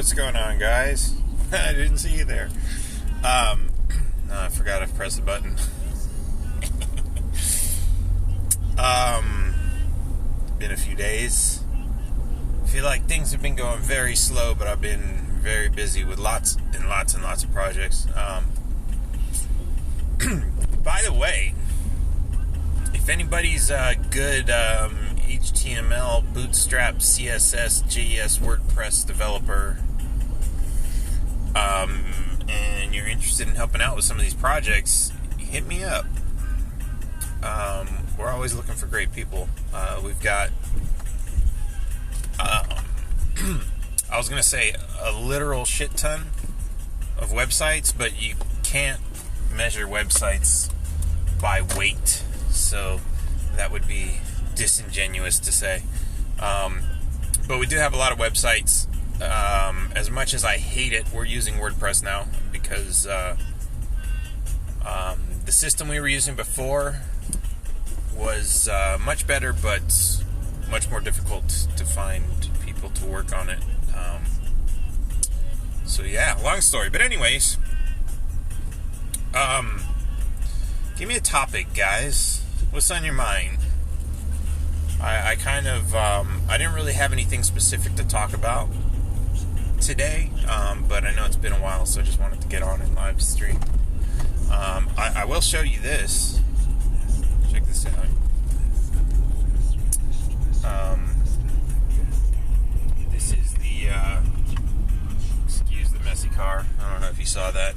what's going on, guys? I didn't see you there. No, I forgot I pressed the button. Been a few days. I feel like things have been going very slow, but I've been very busy with lots and lots of projects. By the way, if anybody's good HTML, Bootstrap, CSS, JS, WordPress developer, and you're interested in helping out with some of these projects, hit me up. We're always looking for great people. We've got, I was going to say a literal shit ton of websites, but you can't measure websites by weight, so that would be disingenuous to say. But we do have a lot of websites. As much as I hate it, we're using WordPress now because the system we were using before was much better, but much more difficult to find people to work on it. So yeah, long story. But anyways, give me a topic, guys. What's on your mind? I kind of, I didn't really have anything specific to talk about today, but I know it's been a while, so I just wanted to get on and live stream. I will show you this. Check this out. This is the, excuse the messy car. I don't know if you saw that.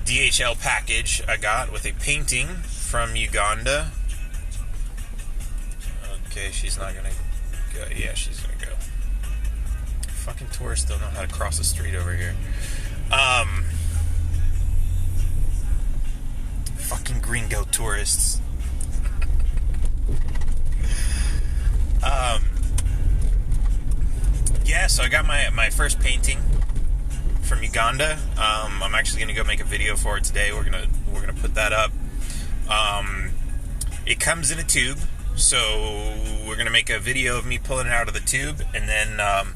DHL package I got with a painting from Uganda. Okay, she's not gonna go. Yeah, she's gonna go. Fucking tourists don't know how to cross the street over here. Fucking gringo tourists. Yeah, so I got my first painting from Uganda. I'm actually gonna go make a video for it today. We're gonna put that up. It comes in a tube, so we're gonna make a video of me pulling it out of the tube, and then I'm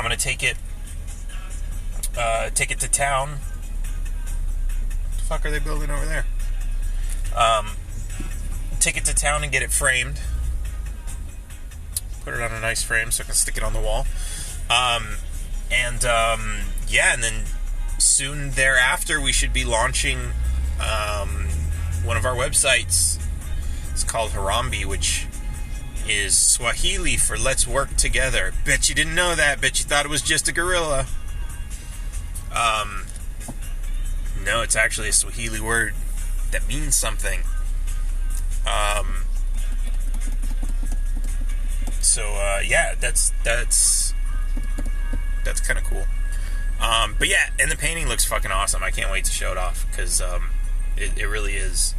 gonna take it to town. What the fuck are they building over there? Take it to town and get it framed. Put it on a nice frame so I can stick it on the wall. And then soon thereafter we should be launching one of our websites. It's called Harambee, which is Swahili for let's work together. Bet you didn't know that. Bet you thought it was just a gorilla. No, it's actually a Swahili word that means something. Yeah, that's kind of cool. But yeah, and the painting looks fucking awesome. I can't wait to show it off because it really is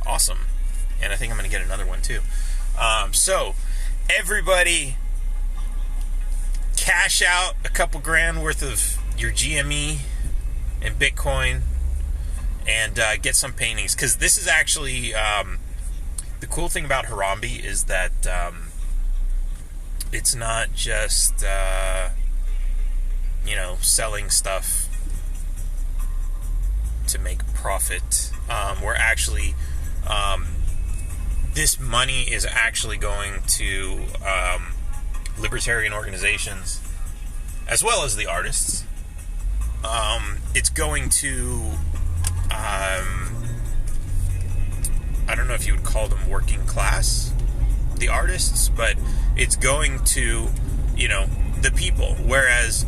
awesome. And I think I'm going to get another one too. So everybody cash out a couple grand worth of your GME and Bitcoin and get some paintings, because this is actually the cool thing about Harambee is that it's not just selling stuff to make profit. We're actually this money is actually going to libertarian organizations as well as the artists. It's going to I don't know if you would call them working class, the artists, but it's going to, the people. Whereas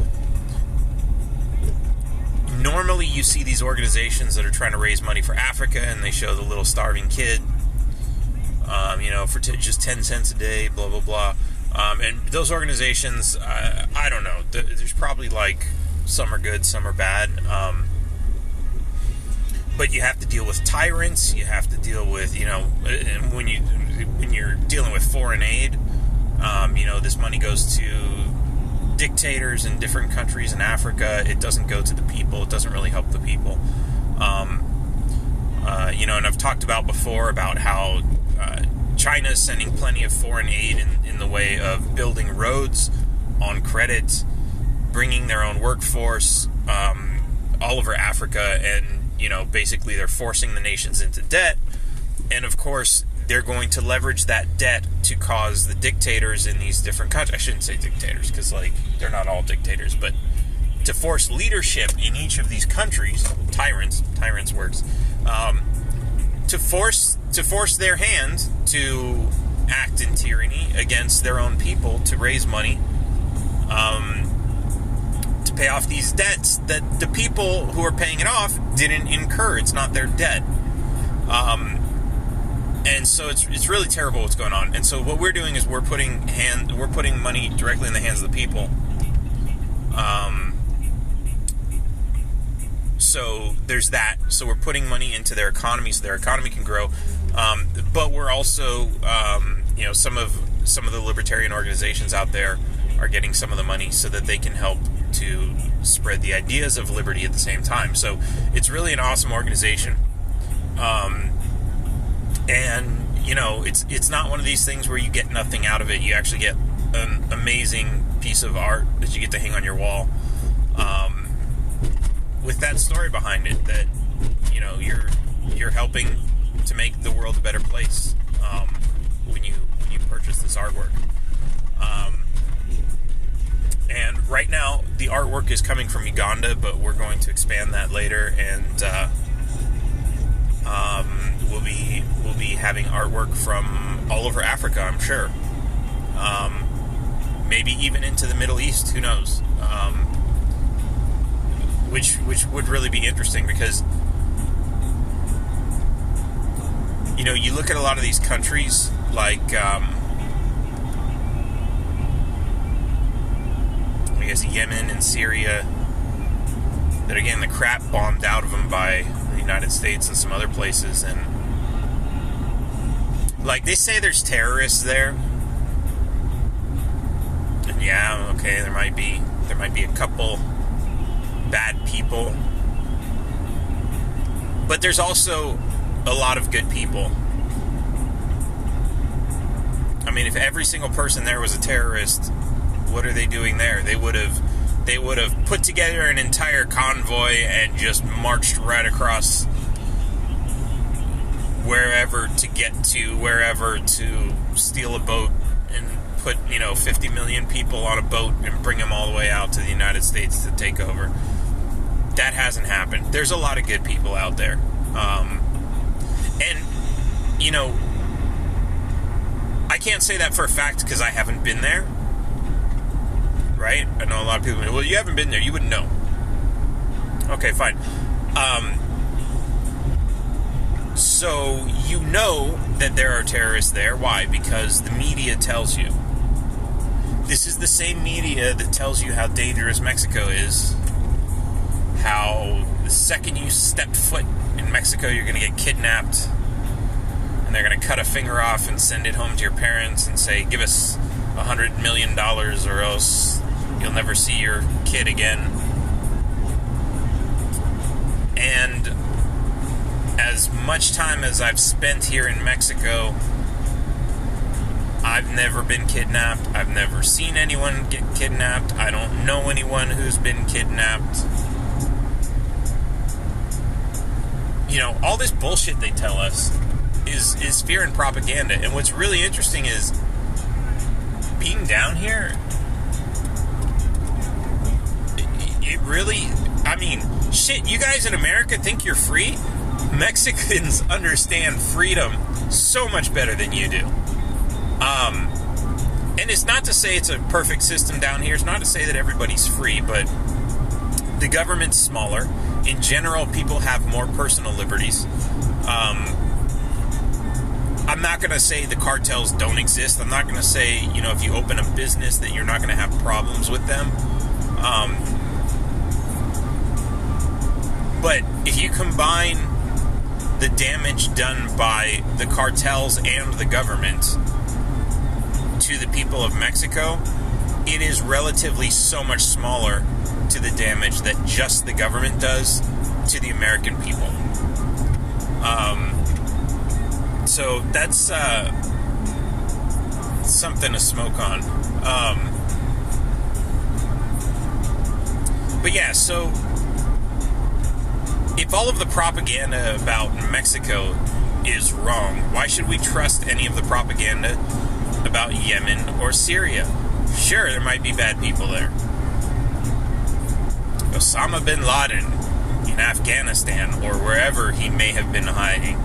normally you see these organizations that are trying to raise money for Africa and they show the little starving kid, for just 10 cents a day, blah, blah, blah. And those organizations, I don't know. There's probably some are good, some are bad. But you have to deal with tyrants. You have to deal with, when you're dealing with foreign aid, this money goes to dictators in different countries in Africa. It doesn't go to the people. It doesn't really help the people. And I've talked about before about how China is sending plenty of foreign aid in the way of building roads on credit, bringing their own workforce all over Africa, and basically they're forcing the nations into debt. And of course, they're going to leverage that debt to cause the dictators in these different countries. I shouldn't say dictators, because they're not all dictators, but to force leadership in each of these countries, tyrants works, to force their hand to act in tyranny against their own people, to raise money, to pay off these debts that the people who are paying it off didn't incur. It's not their debt. And so it's really terrible what's going on. And so what we're doing is we're putting money directly in the hands of the people. So there's that. So we're putting money into their economy so their economy can grow. But we're also, some of the libertarian organizations out there are getting some of the money so that they can help to spread the ideas of liberty at the same time. So it's really an awesome organization. And it's not one of these things where you get nothing out of it. You actually get an amazing piece of art that you get to hang on your wall, with that story behind it, that you're helping to make the world a better place when you purchase this artwork. And right now the artwork is coming from Uganda, but we're going to expand that later, and we'll be having artwork from all over Africa, I'm sure. Maybe even into the Middle East, who knows? Which would really be interesting, because you look at a lot of these countries, like I guess Yemen and Syria, that are getting the crap bombed out of them by the United States and some other places, and they say there's terrorists there, and yeah, okay, there might be a couple bad people, but there's also a lot of good people. I mean, if every single person there was a terrorist, what are they doing there? They would have put together an entire convoy and just marched right across wherever to steal a boat and put 50 million people on a boat and bring them all the way out to the United States to take over. That hasn't happened. There's a lot of good people out there. And I can't say that for a fact because I haven't been there. Right? I know a lot of people, well, you haven't been there, you wouldn't know. Okay, fine. So you know that there are terrorists there. Why? Because the media tells you. This is the same media that tells you how dangerous Mexico is. How the second you step foot in Mexico, you're going to get kidnapped. And they're going to cut a finger off and send it home to your parents and say, give us $100 million or else you'll never see your kid again. And as much time as I've spent here in Mexico, I've never been kidnapped. I've never seen anyone get kidnapped. I don't know anyone who's been kidnapped. All this bullshit they tell us is fear and propaganda. And what's really interesting is being down here, it really, shit, you guys in America think you're free? Mexicans understand freedom so much better than you do. And it's not to say it's a perfect system down here. It's not to say that everybody's free, but the government's smaller. In general, people have more personal liberties. I'm not going to say the cartels don't exist. I'm not going to say, if you open a business that you're not going to have problems with them. But if you combine the damage done by the cartels and the government to the people of Mexico, it is relatively so much smaller to the damage that just the government does to the American people. So that's something to smoke on. But yeah, so if all of the propaganda about Mexico is wrong, why should we trust any of the propaganda about Yemen or Syria? Sure, there might be bad people there. Osama bin Laden in Afghanistan or wherever he may have been hiding.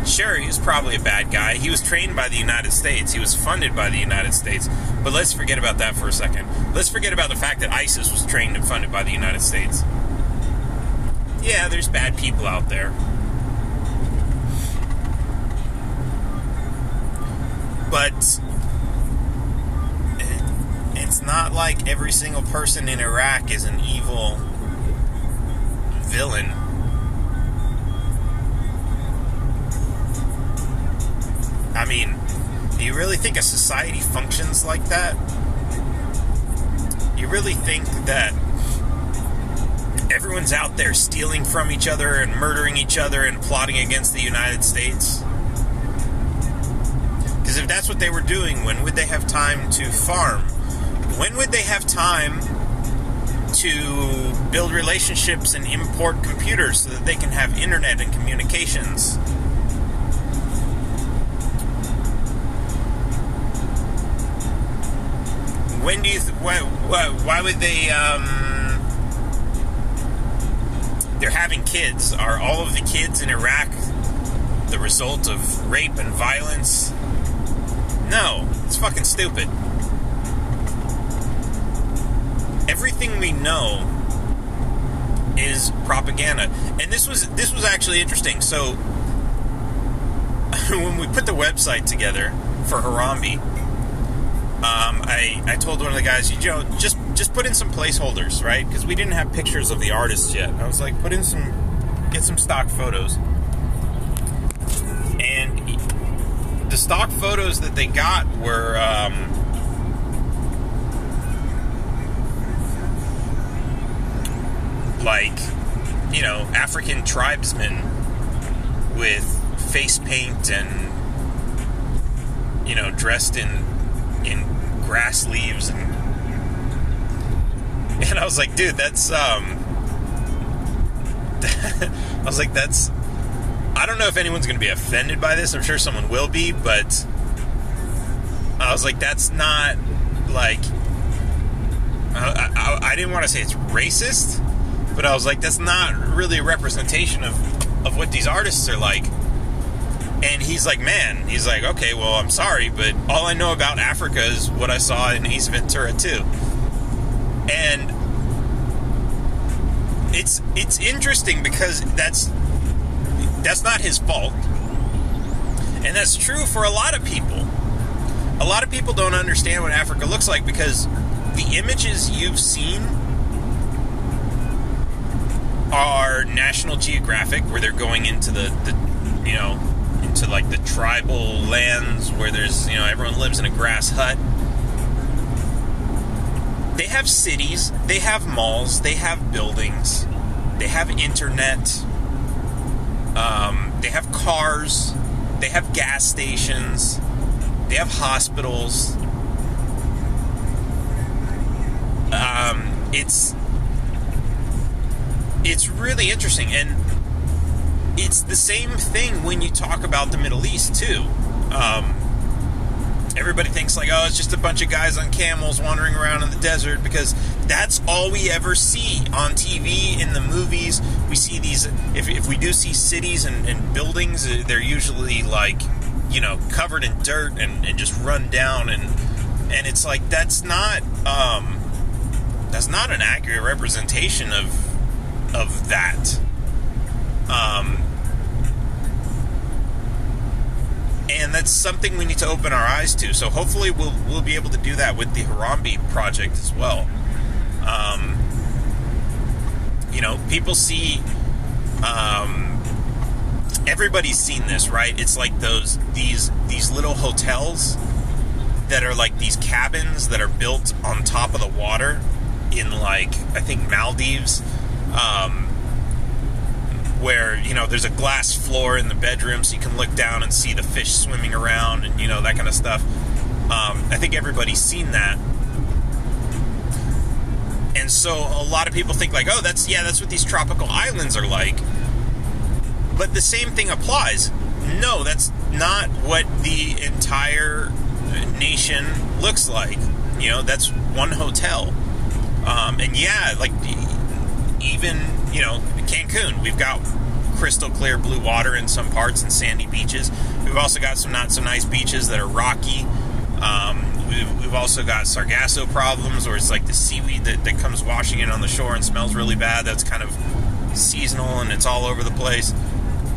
Sure, he was probably a bad guy. He was trained by the United States. He was funded by the United States. But let's forget about that for a second. Let's forget about the fact that ISIS was trained and funded by the United States. Yeah, there's bad people out there. But it's not like every single person in Iraq is an evil villain. I mean, do you really think a society functions like that? You really think that everyone's out there stealing from each other and murdering each other and plotting against the United States? Because if that's what they were doing, when would they have time to farm? When would they have time to build relationships and import computers so that they can have internet and communications? When do you? Why would they? They're having kids. Are all of the kids in Iraq the result of rape and violence? No, it's fucking stupid. Everything we know is propaganda, and this was actually interesting. So when we put the website together for Harambe, I told one of the guys, just put in some placeholders, right? Because we didn't have pictures of the artists yet. I was like, get some stock photos. And the stock photos that they got were, African tribesmen with face paint and, dressed in grass leaves, and I was like, dude, that's I don't know if anyone's going to be offended by this. I'm sure someone will be, but I was like, that's not like, I didn't want to say it's racist, but I was like, that's not really a representation of what these artists are like. And he's like, okay, well, I'm sorry, but all I know about Africa is what I saw in Ace Ventura 2. And it's interesting because that's not his fault. And that's true for a lot of people. A lot of people don't understand what Africa looks like because the images you've seen are National Geographic, where they're going into the into like the tribal lands where there's, everyone lives in a grass hut. They have cities, they have malls, they have buildings, they have internet, they have cars, they have gas stations, they have hospitals. It's really interesting, and it's the same thing when you talk about the Middle East too. Everybody thinks like, oh, it's just a bunch of guys on camels wandering around in the desert, because that's all we ever see on TV, in the movies. We see these, if we do see cities and buildings, they're usually like, covered in dirt and just run down, and it's like, that's not an accurate representation of that. And that's something we need to open our eyes to. So hopefully we'll be able to do that with the Harambe project as well. People see, everybody's seen this, right? It's like these little hotels that are like these cabins that are built on top of the water in, like, I think Maldives, where, there's a glass floor in the bedroom so you can look down and see the fish swimming around and, that kind of stuff. I think everybody's seen that. And so a lot of people think like, oh, that's what these tropical islands are like. But the same thing applies. No, that's not what the entire nation looks like. That's one hotel. And yeah, like even, Cancun, we've got crystal clear blue water in some parts and sandy beaches. We've also got some not so nice beaches that are rocky. We've also got Sargasso problems, where it's like the seaweed that comes washing in on the shore and smells really bad. That's kind of seasonal and it's all over the place.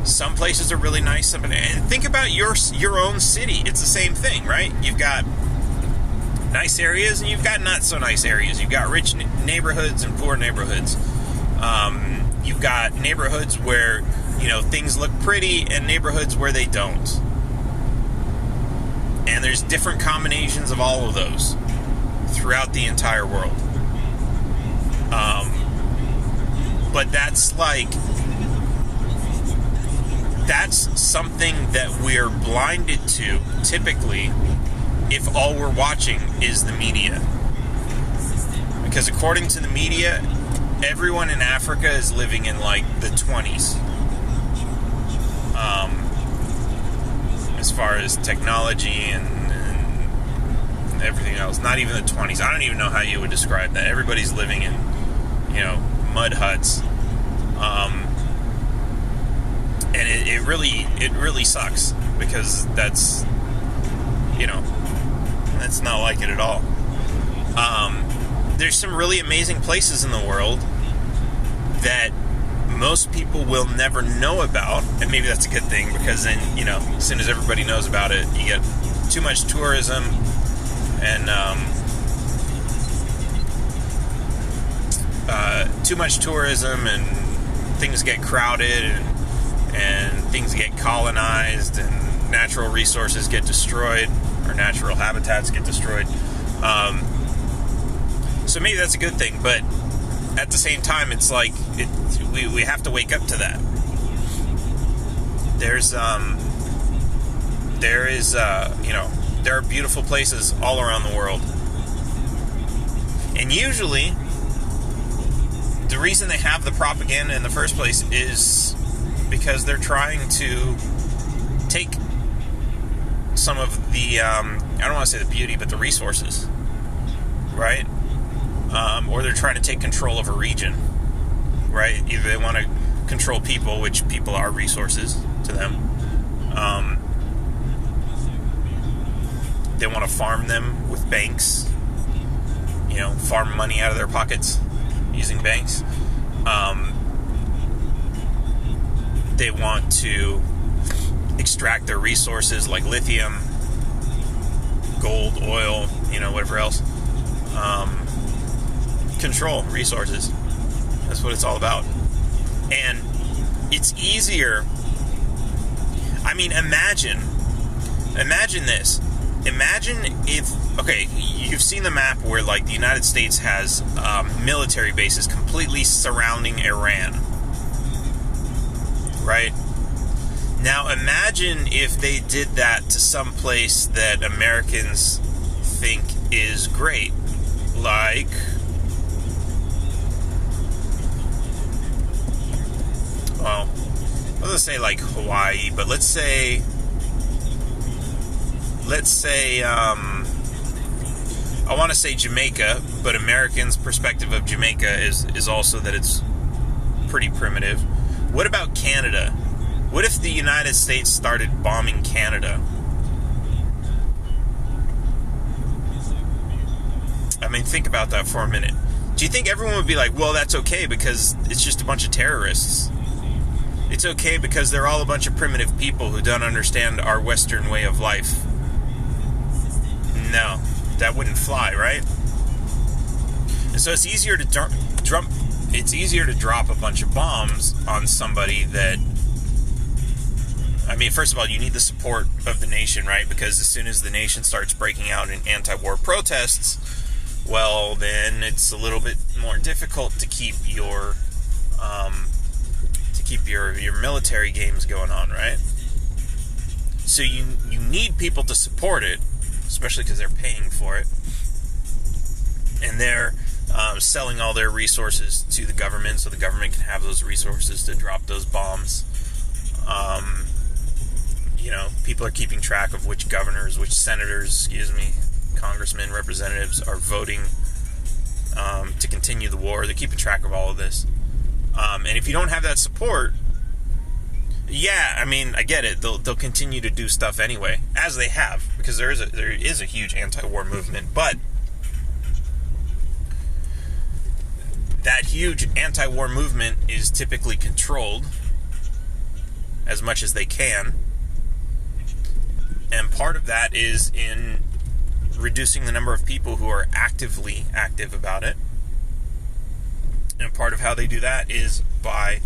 Some places are really nice. And think about your own city. It's the same thing, right? You've got nice areas and you've got not so nice areas. You've got rich neighborhoods and poor neighborhoods. You've got neighborhoods where, things look pretty and neighborhoods where they don't. And there's different combinations of all of those throughout the entire world. But that's something that we're blinded to, typically, if all we're watching is the media. Because according to the media, everyone in Africa is living in like the 20s. As far as technology and everything else. Not even the 20s. I don't even know how you would describe that. Everybody's living in, mud huts. And it really sucks, because that's not like it at all. There's some really amazing places in the world that most people will never know about, and maybe that's a good thing, because then, as soon as everybody knows about it, you get too much tourism, and things get crowded, and things get colonized, and natural resources get destroyed, or natural habitats get destroyed. So maybe that's a good thing, but at the same time, it's like we have to wake up to that. There are beautiful places all around the world, and usually the reason they have the propaganda in the first place is because they're trying to take some of the I don't want to say the beauty, but the resources, right? Or they're trying to take control of a region, right? Either they want to control people, which people are resources to them. They want to farm them with banks, farm money out of their pockets using banks. They want to extract their resources like lithium, gold, oil, whatever else. Control resources. That's what it's all about. And it's easier. I mean, imagine this. Imagine if, okay, you've seen the map where like the United States has military bases completely surrounding Iran, right? Now imagine if they did that to some place that Americans think is great, like I was going to say like Hawaii, but let's say I want to say Jamaica, but Americans' perspective of Jamaica is also that it's pretty primitive. What about Canada? What if the United States started bombing Canada? I mean, think about that for a minute. Do you think everyone would be like, well, that's okay because it's just a bunch of terrorists? It's okay because they're all a bunch of primitive people who don't understand our Western way of life. No, that wouldn't fly, right? And so it's easier to drop a bunch of bombs on somebody that, I mean, first of all, you need the support of the nation, right? Because as soon as the nation starts breaking out in anti-war protests, well, then it's a little bit more difficult to keep your military games going on, right? So you need people to support it, especially because they're paying for it, and they're selling all their resources to the government so the government can have those resources to drop those bombs. People are keeping track of which governors, which senators, congressmen, representatives are voting to continue the war. They're keeping track of all of this. And if you don't have that support, I get it. They'll continue to do stuff anyway, as they have, because there is a huge anti-war movement. But that huge anti-war movement is typically controlled as much as they can. And part of that is in reducing the number of people who are actively active about it. And part of how they do that is by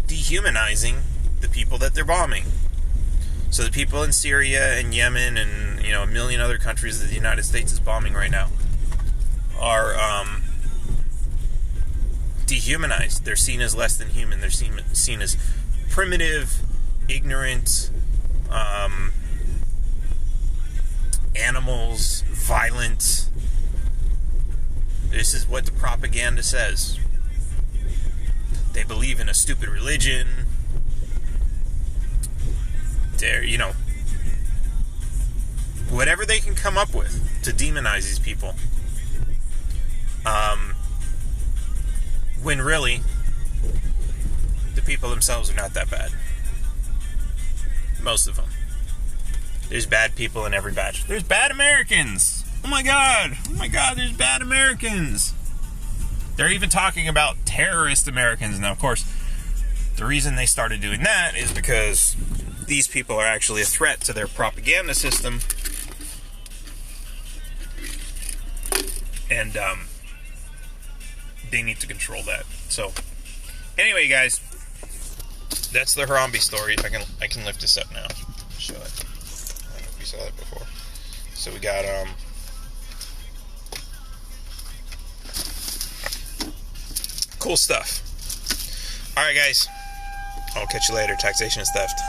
dehumanizing the people that they're bombing. So the people in Syria and Yemen and, a million other countries that the United States is bombing right now are dehumanized. They're seen as less than human. They're seen as primitive, ignorant, animals, violent. This is what the propaganda says. They believe in a stupid religion. They're, whatever they can come up with to demonize these people. When really, the people themselves are not that bad. Most of them. There's bad people in every batch. There's bad Americans. Oh my God, there's bad Americans. They're even talking about terrorist Americans. Now, of course, the reason they started doing that is because these people are actually a threat to their propaganda system. And they need to control that. So, anyway, guys, that's the Harambe story. I can lift this up now. Show it. I don't know if you saw that before. So we got cool stuff. Alright, guys. I'll catch you later. Taxation is theft.